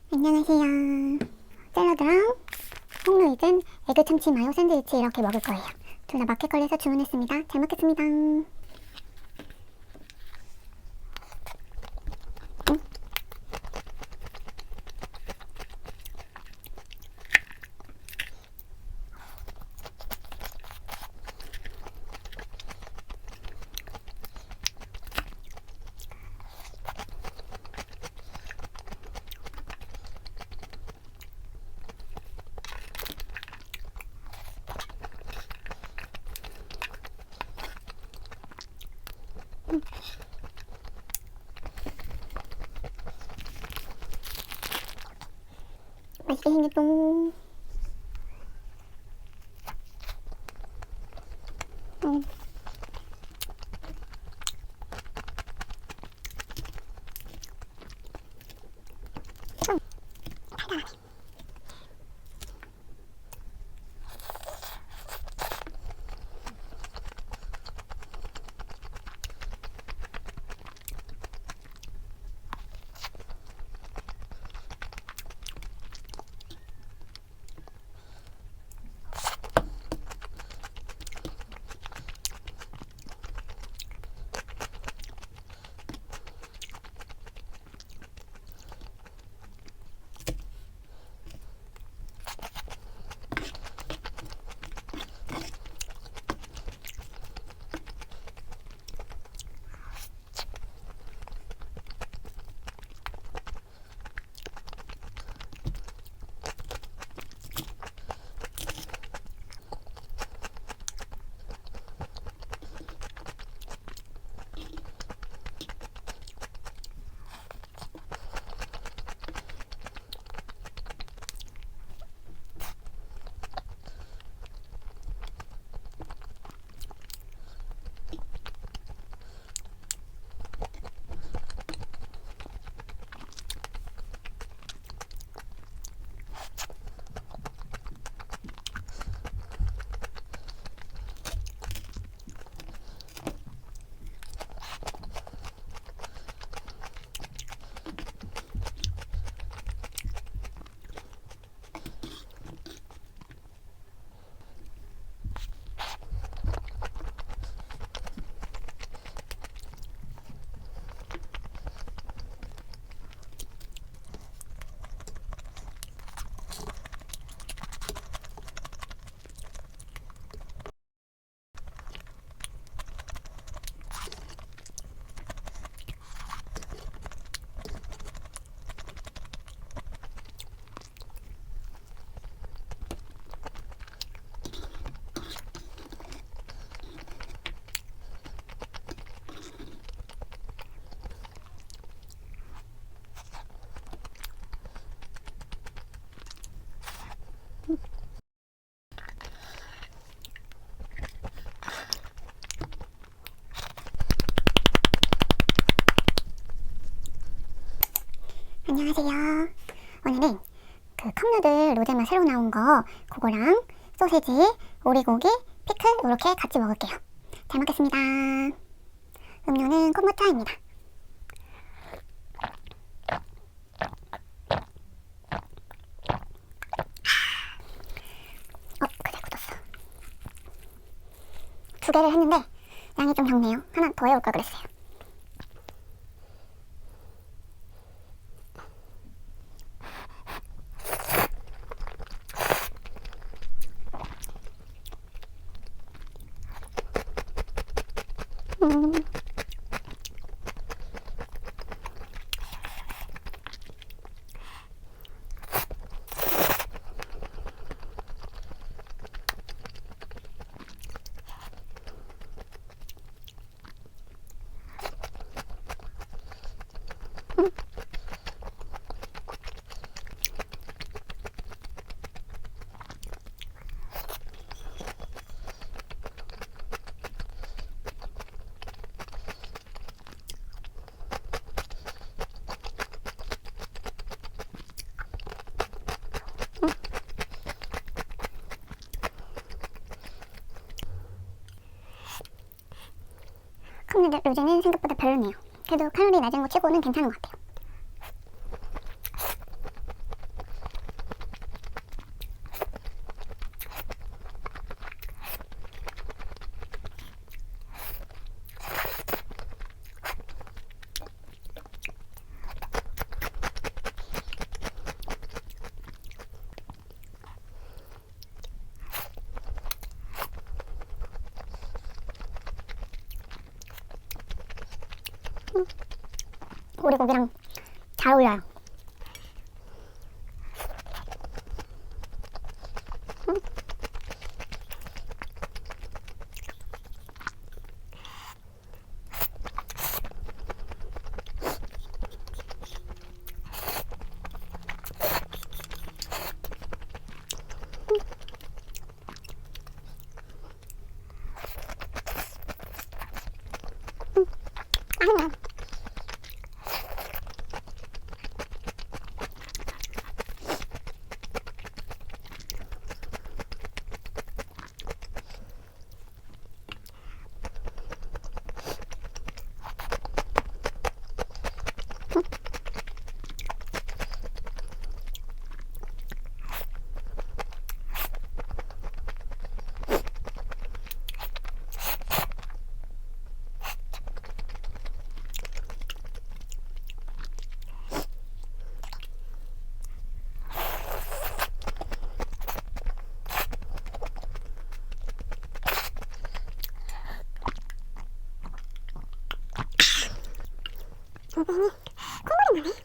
안녕하세요. 샐러드랑 홍루이젠 에그참치마요 샌드위치 이렇게 먹을 거예요. 둘 다 마켓컬리에서 주문했습니다. 잘 먹겠습니다. 맛있게 생겼다. 안녕하세요. 오늘은 그 컵누들로제맛 새로 나온 거 그거랑 소세지, 오리고기, 피클 이렇게 같이 먹을게요. 잘 먹겠습니다. 음료는 콤부차입니다. 그대 굳었어. 두 개를 했는데 양이 좀 적네요. 하나 더 해올 걸 그랬어요. 컵누들로제는 생각보다 별로네요. 그래도 칼로리 낮은 거 치고는 괜찮은 것 같아요. 오리고기랑 잘 어울려요. 선생님, 콧물이 나네.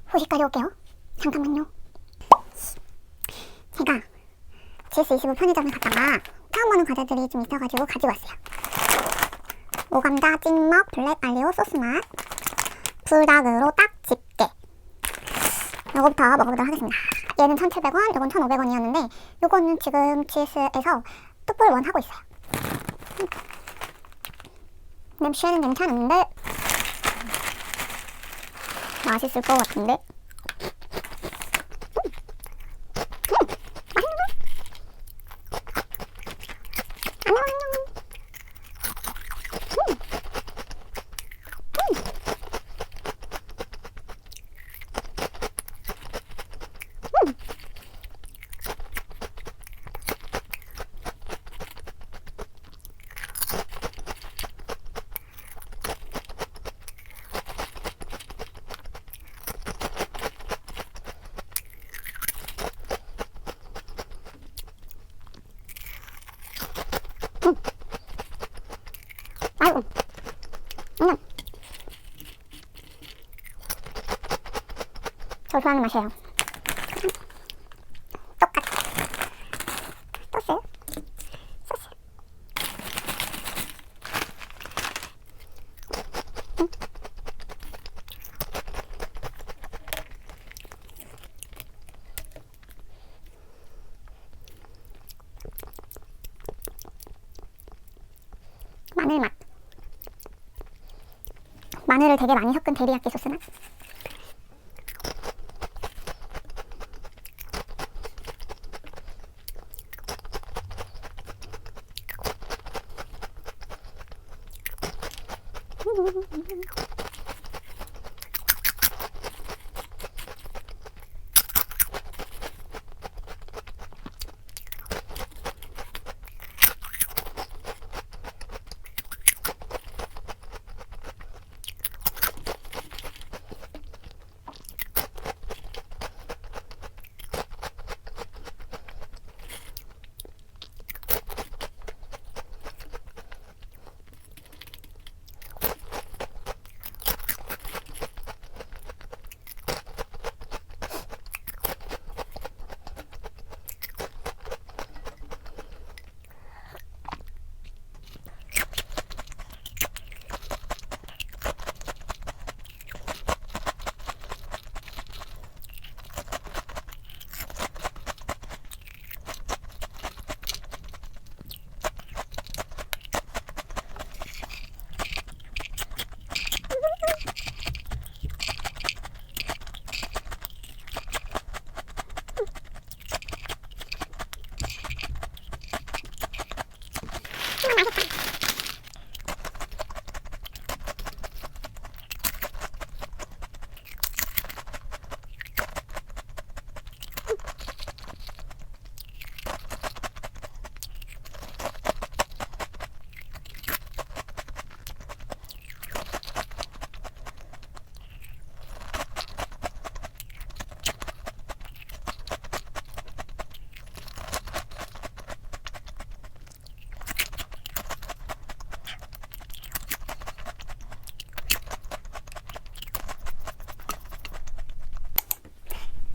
후식 가져올게요. 잠깐만요. 제가 GS25 편의점을 갔다가 처음 보는 과자들이 좀 있어가지고 가지고 왔어요. 오감자 찍먹 블랙알리오소스맛 불닭으로 딱 집게. 요거부터 먹어보도록 하겠습니다. 얘는 1,700원, 요건 1,500원이었는데 요거는 지금 GS에서 뚝불 원 하고 있어요. 냄새는 괜찮은데 맛있을 것 같은데. 아이고, 저 좋아하는 맛이에요. 똑같아. 소스. 마늘 맛. 마늘을 되게 많이 섞은 데리야끼 소스 맛.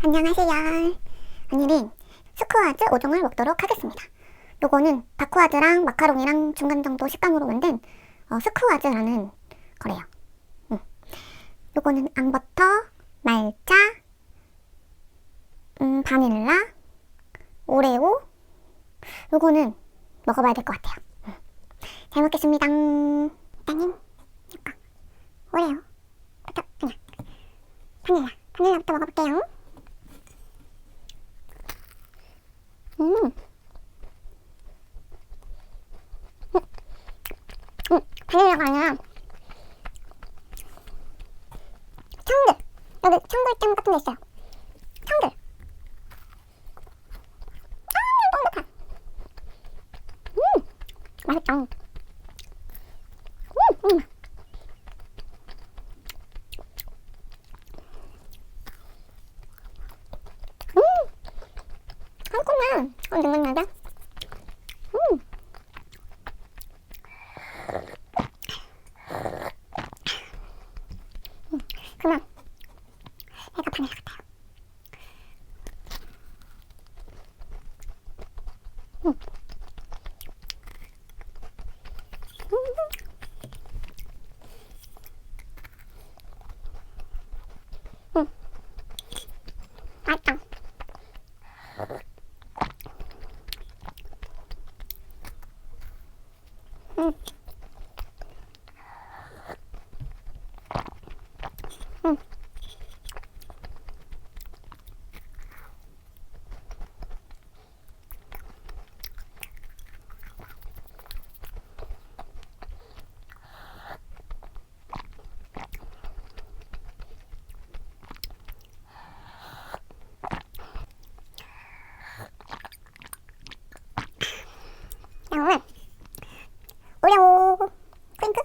안녕하세요. 오늘은 스쿠아즈 5종을 먹도록 하겠습니다. 요거는 다쿠아즈랑 마카롱이랑 중간 정도 식감으로 만든 스쿠아즈라는 거래요. 요거는 앙버터, 말차, 바닐라, 오레오. 요거는 먹어봐야 될 것 같아요. 잘 먹겠습니다. 일단은 약간 오레오부터 그냥 바닐라부터 먹어볼게요. 바닐라가 아니라 청귤, 여기 청귤잼 같은 게 있어요. 청귤. 아, 쫀득해. 맛있다. 한꺼번에 정말 나다. 그만. 애가 바닐라 같아요. 맛있다. 다음은 오레오 크림크.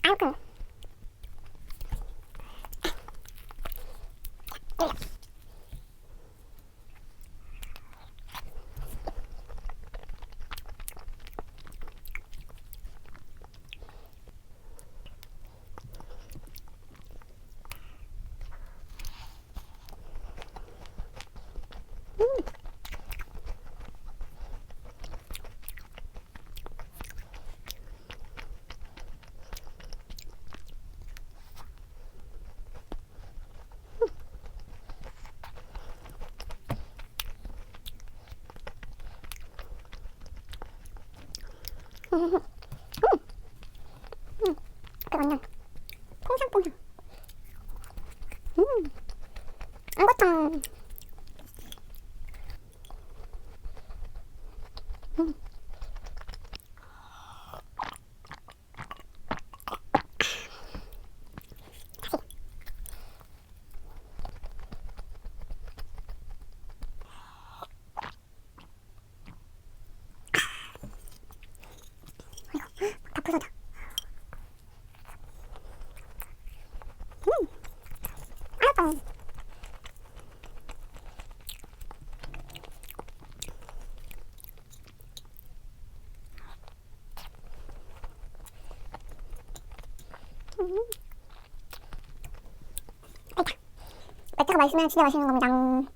아이고. 완전 퐁상퐁상. 안고탕. 다 부서져. 알았다. 콤부차 맛있으면 진짜 맛있는 겁니다.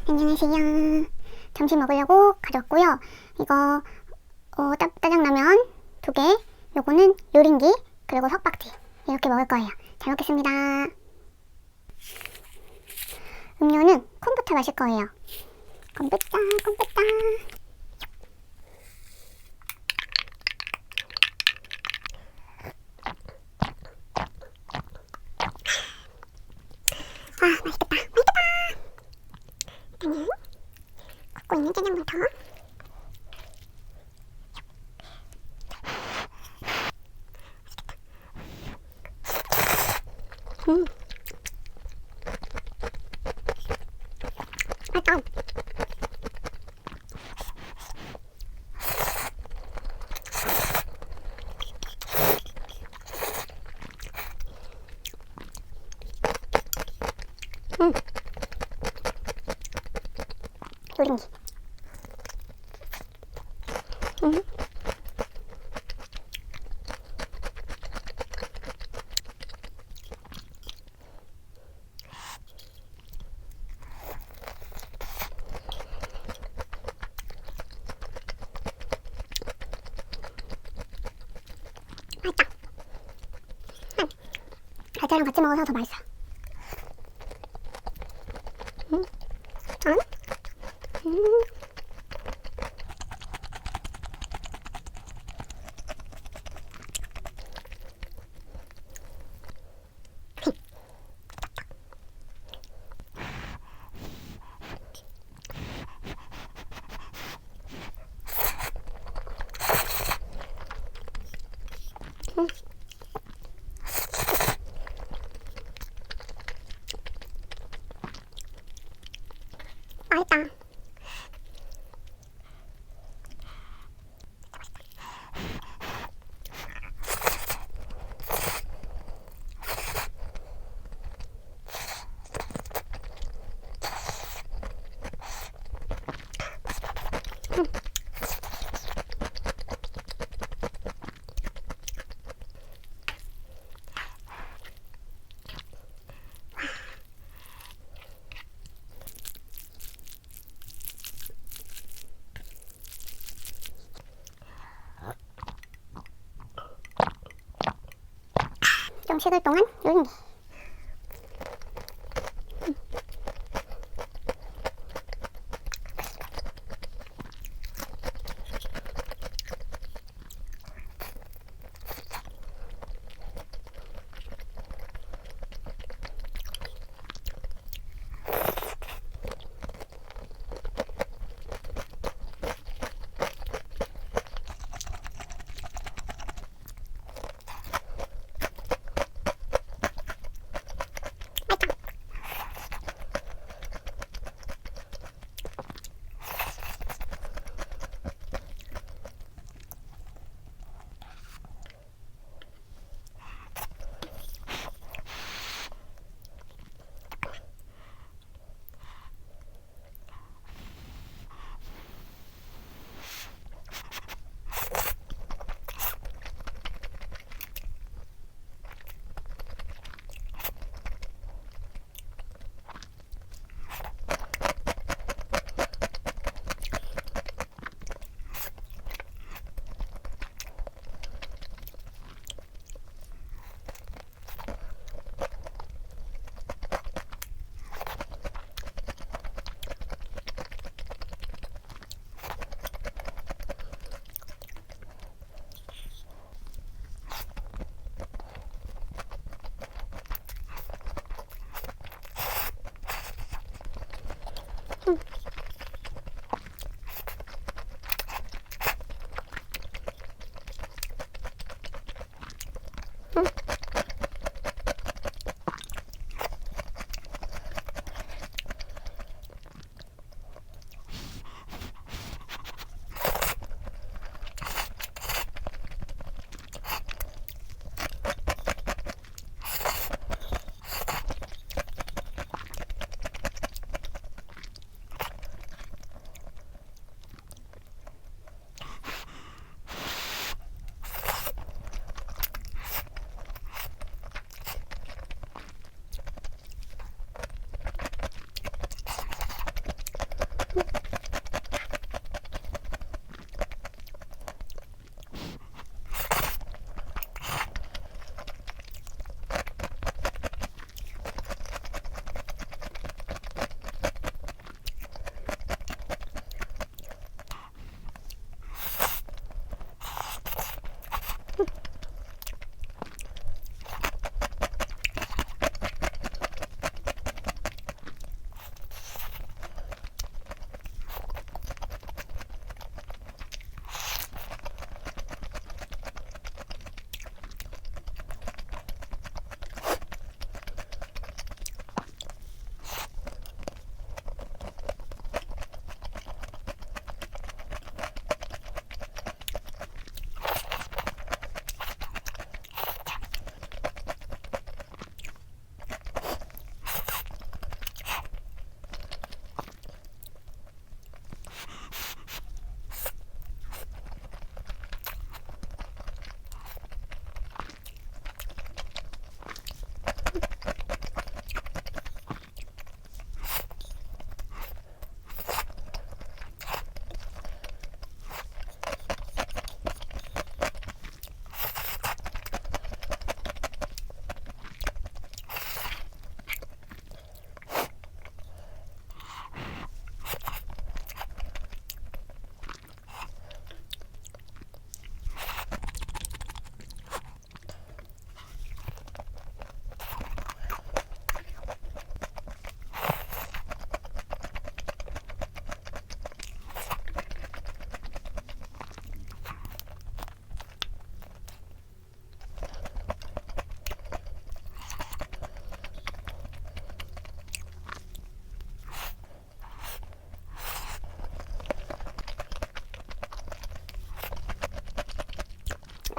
안녕하세요. 점심 먹으려고 가져왔고요. 이거 짜장라면 2개, 요거는 요린기, 그리고 석박지 이렇게 먹을 거예요. 잘 먹겠습니다. 음료는 콤부차 마실 거예요. 콤부차. 아, 맛있겠다. 일단은 굽고 있는 짜장부터. 맛있다. 요린기. 맛있다. 과자랑 같이 먹어서 더 맛있어. 맛있다. 좀 식을 동안 요린기.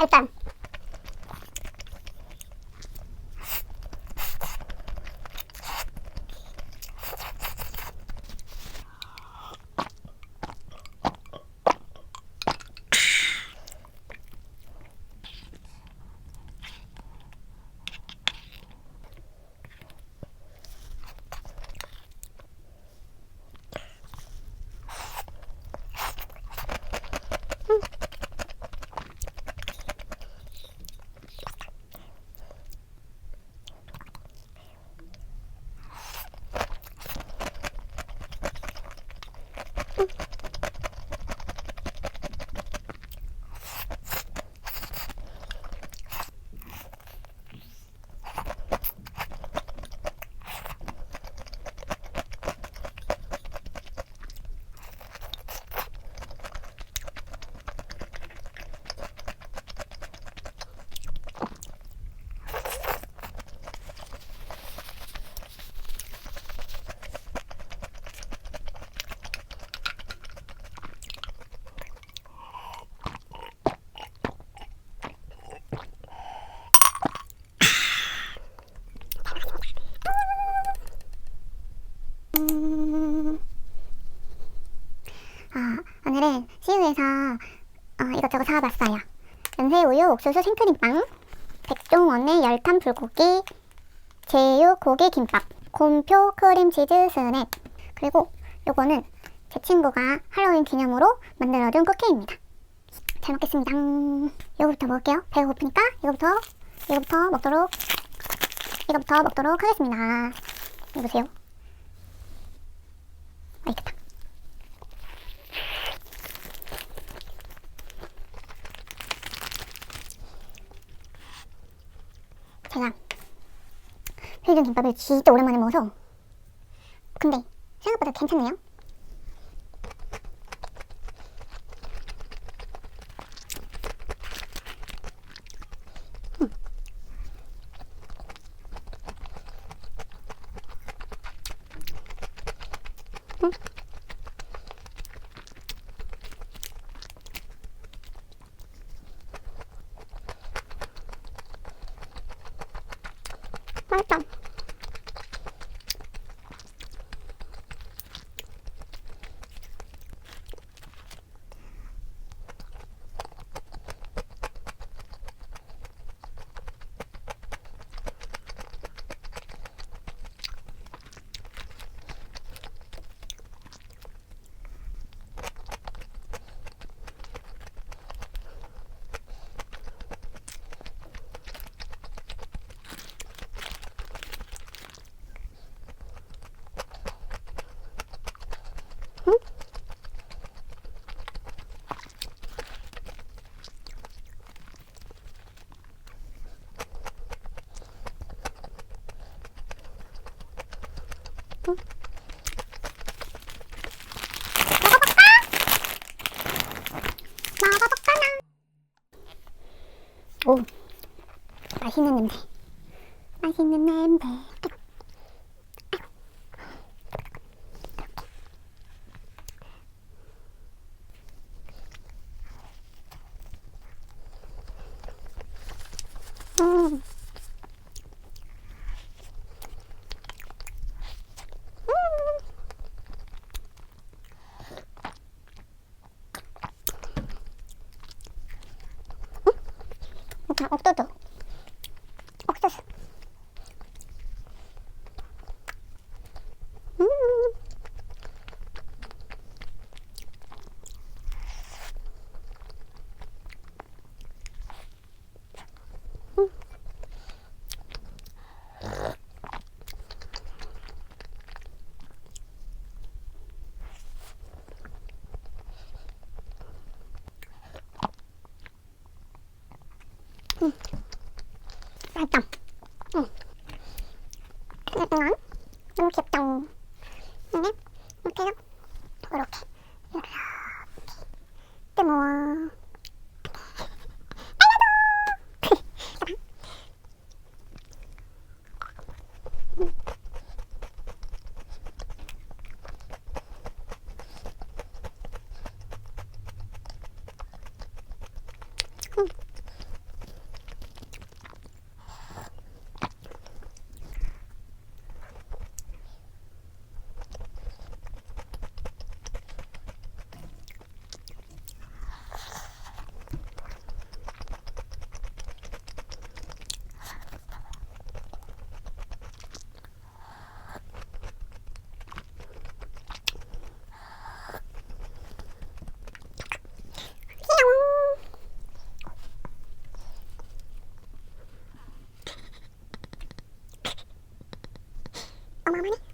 일단 오늘은 CU에서 이것저것 사와봤어요. 연세우유 옥수수 생크림빵, 백종원의 열탄불고기, 제육고기 김밥, 곰표 크림치즈스낵, 그리고 요거는 제 친구가 할로윈 기념으로 만들어준 쿠키입니다. 잘 먹겠습니다. 이거부터 먹을게요. 배가 고프니까 이거부터 먹도록 하겠습니다. 이거 보세요. 맛있겠다. 제가 편의점 김밥을 진짜 오랜만에 먹어서 근데 생각보다 괜찮네요. 맛있다. 오, 맛있는 냄새. 맛있는 냄새. 음. 옥수수. 맛있다. 너무 귀엽다. 근데 이렇게 해서 이렇게 뜨모아. 먹어보니?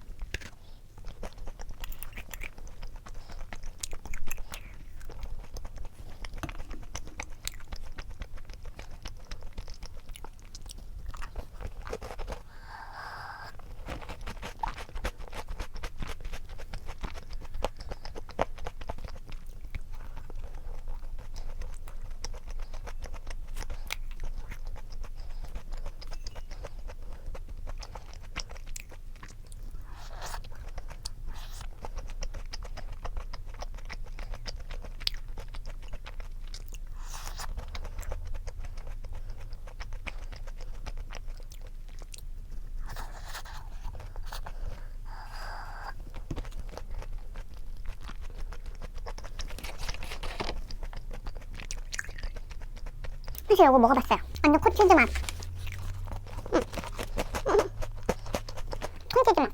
사실 이거 먹어봤어요. 완전 콘치즈 맛. 콘치즈 맛.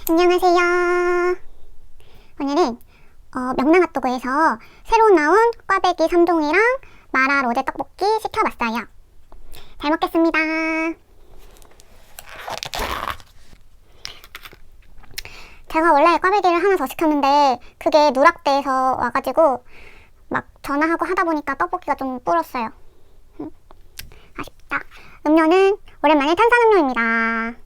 안녕하세요. 오늘은 명랑핫도그에서 새로 나온 꽈배기 3종이랑 마라로제 떡볶이 시켜봤어요. 잘 먹겠습니다. 제가 원래 꽈배기를 하나 더 시켰는데 그게 누락돼서 와가지고 막 전화하고 하다 보니까 떡볶이가 좀 불었어요. 아쉽다. 음료는 오랜만에 탄산음료입니다.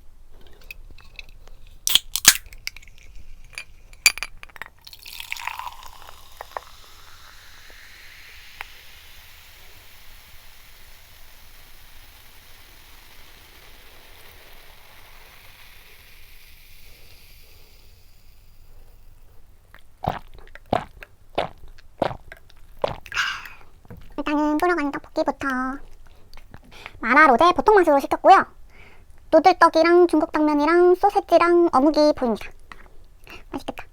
일단은 불어가는 떡볶이부터 마라로제 보통 맛으로 시켰고요. 누들떡이랑 중국당면이랑 소세지랑 어묵이 보입니다. 맛있겠다.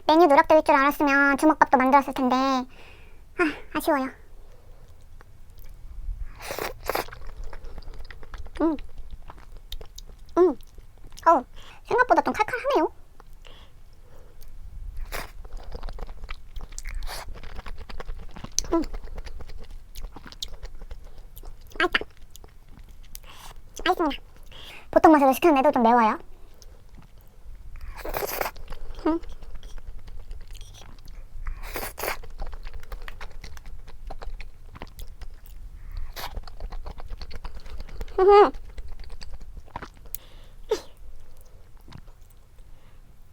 메뉴 누락될 줄 알았으면 주먹밥도 만들었을 텐데 아쉬워요. 생각보다 좀 칼칼하네요. 맛있습니다. 보통 맛으로 시켰는데도 좀 매워요.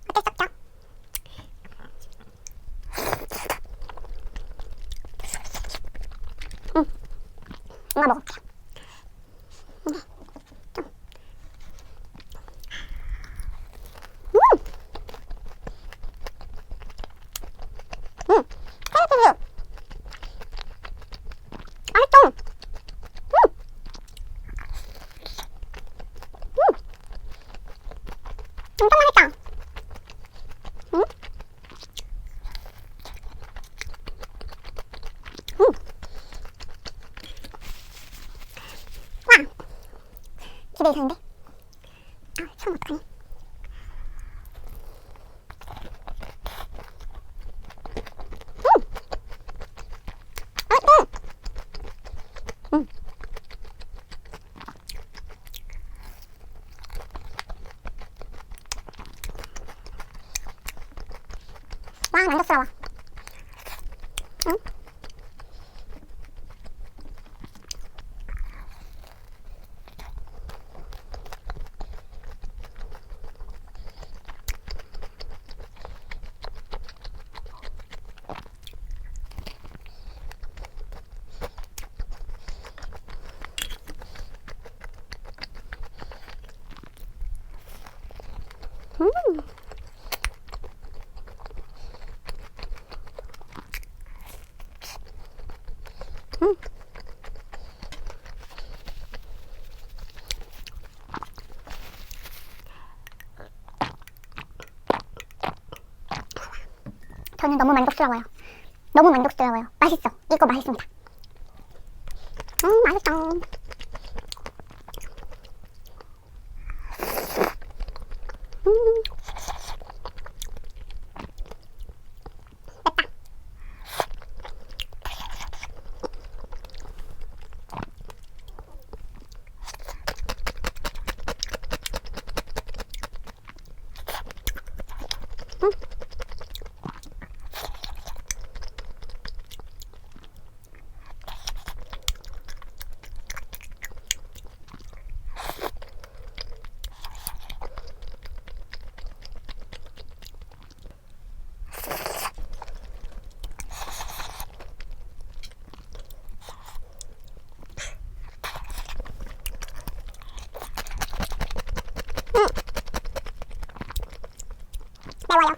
어땠었죠? 이거 먹을게요. 좀 기대 이상인데? 아, 처음 어떡하니? 와, 만족스러워. 응? 저는 너무 만족스러워요. 너무 만족스러워요. 맛있어. 이거 맛있습니다. 맛있다. 매워요.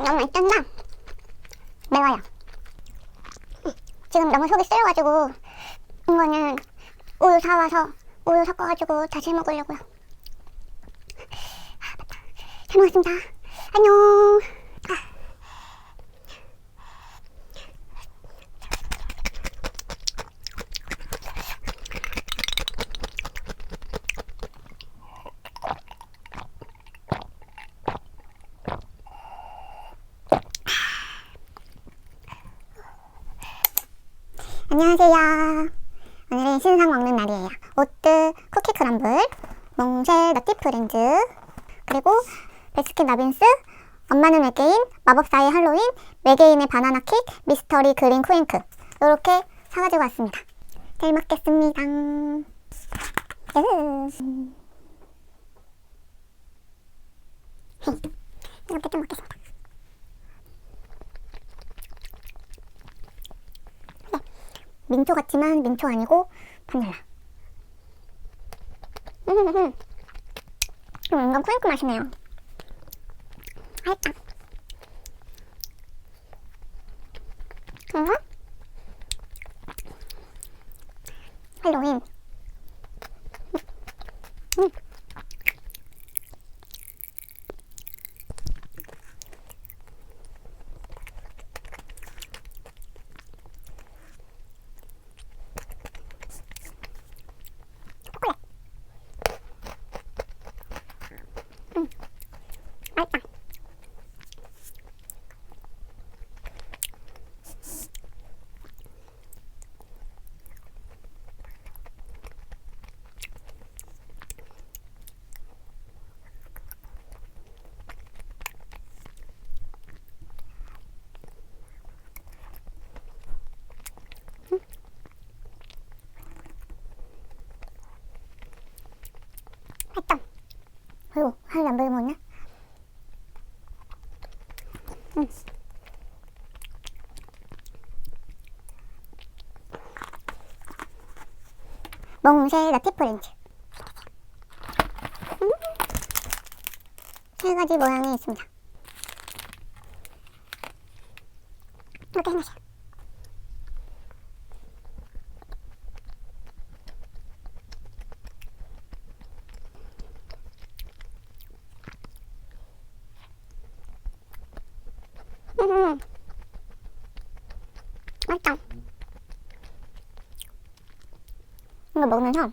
너무 짠다. 매워요. 지금 너무 속이 쓰려가지고 이거는 우유 사와서 우유 섞어가지고 다시 해먹으려고요. 맞다. 잘 먹었습니다. 안녕. 안녕하세요. 오늘은 신상 먹는 날이에요. 오트 쿠키크럼블, 몽쉘 너티프렌즈, 그리고 배스킨라빈스, 엄마는 외계인, 마법사의 할로윈, 외계인의 바나나킥, 미스터리 그린 쿠잉크 이렇게 사가지고 왔습니다. 잘 먹겠습니다. 이렇게 좀 먹겠습니다. 민초 같지만 민초 아니고 바닐라. 이건 쿠잉크 맛이네요. 맛있다. 그래서 할로윈. 맛있다. 맛있다. 아이고, 하나도 안 보이고 먹네. 몽쉘 너티프렌즈. 세 가지 모양이 있습니다. 이렇게 생겼어요. 맛있다. 이거 먹으면서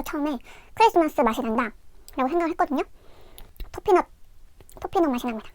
처음에 크리스마스 맛이 난다 라고 생각을 했거든요. 토피넛 맛이 납니다.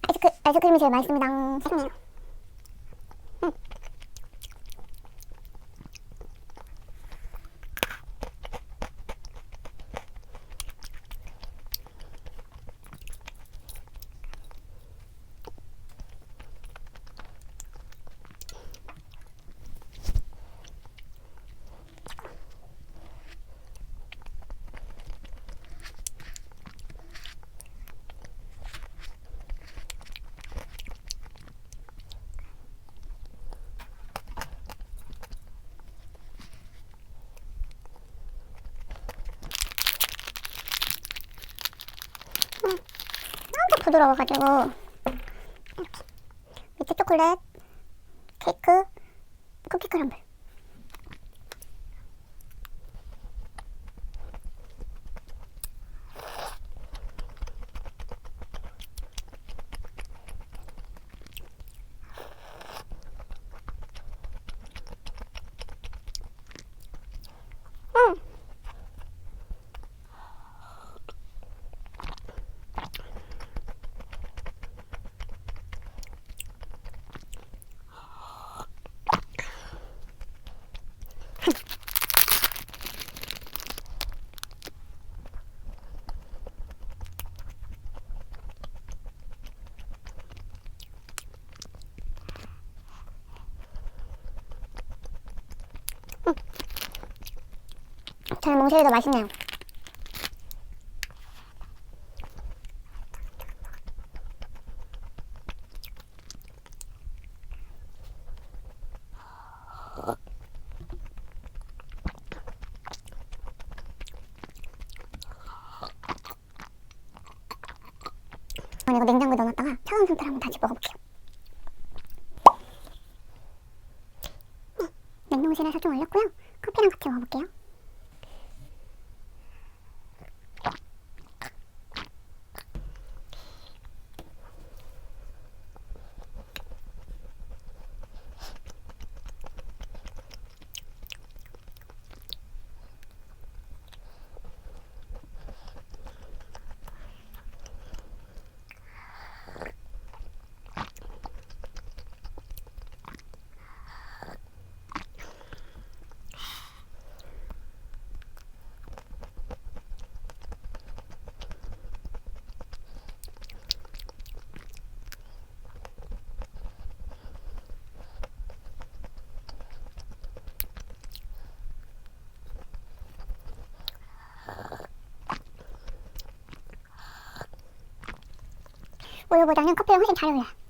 이렇게 아이스크림이 제일 맛있습니다. 맛있네요. 엄청 부드러워가지고 이렇게 밑에 초콜릿 케이크 쿠키크럼블. 저는 몽쉘이 더 맛있네요. 이거 냉장고에 넣어놨다가 차가운 상태로 한번 다시 먹어볼게요. 네, 냉동실에서 좀 얼렸고요. 커피랑 같이 먹어볼게요. 우유보다는 커피가 훨씬 잘 어울려요.